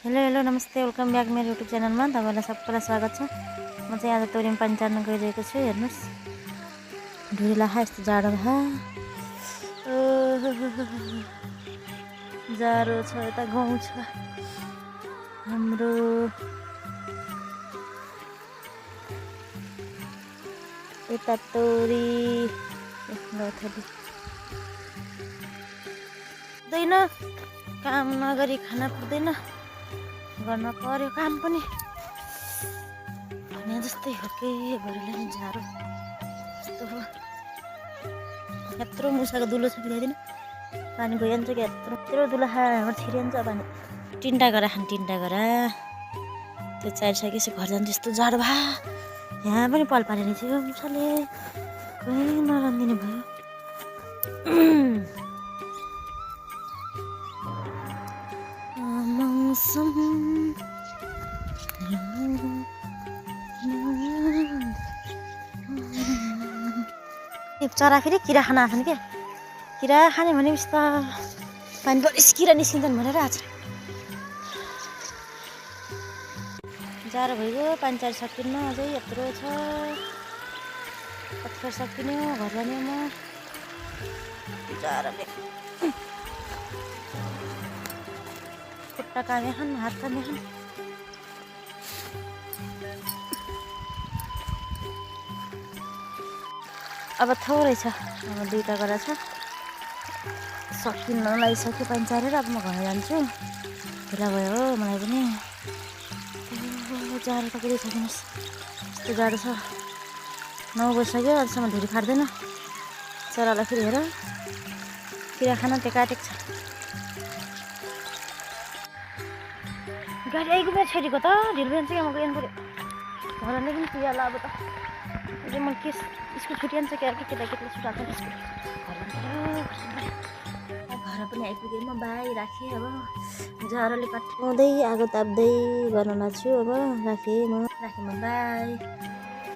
Hello नमस्ते, welcome back मेरो YouTube च्यानलमा तपाईँलाई सबैलाई स्वागत छ। म चाहिँ आज तोरीमा पानी चार्न गइरहेको छु। हेर्नुहोस्, ढुरी लाखा यस्तो जाडो भा जाडो छ। यता गाउँ छ हाम्रो। यता तोरी पुग्दैन, काम नगरी खाना पुग्दैन, गर्न पर्यो काम पनि। भने जस्तै हो के भरिलाई जाडो यस्तो हो। यत्रो मुसाको दुलो छ, ल्याइदिनु पानी गइहाल्छ कि यत्रो दुलो खाएर छिरिहाल्छ पानी। तिनवटा गरा खानु, तिनवटा गरा त्यो चाहिसकेपछि घर जान्छ। यस्तो जाडो भा यहाँ पनि पल पारेर थियो मुसाले, कहीँ नरानिदिने भयो। मौसम चरा फेरि किरा खान आछन् क्या। किरा खाने भनेपछि त पानी परिस किरा निस्किन्छन् भनेर आज जाडो भइगयो। पानी चारी सकिन्न, अझै यत्रो छ। कतिखेर सकिने हो घर जाने म जाडोले। खुट्टा कामे खान्, हात कामे खान्। अब थोरै छ, अब दुईवटा गरा छ, सकिन्न लागिसक्यो पानी चारेर। अब म घर जान्छु, ढिला भयो हो मलाई पनि। जाडो त पुरै छ, दिनुहोस् यस्तो जाडो छ। 9 बजिसक्यो, अझसम्म ढुरी फाट्दैन। चरालाई फेरि हेर किरा खान टेकाटेक छ। गाडी आइपुग्यो छोरीको त ढिलो जान्छ क्या। म गइहाल्नु पऱ्यो घरले पनि पुगिहाल्ला अब त। अहिले म के स्कुल छुट्यान्छ क्या, केटाकेटीले छुट्याएको स्कुल घर पनि आइपुगेँ म। बाई राखेँ। अब जाडोले पट्याउँदै आगो ताप्दै गर्न लाग्छु। अब राखेँ म बाई।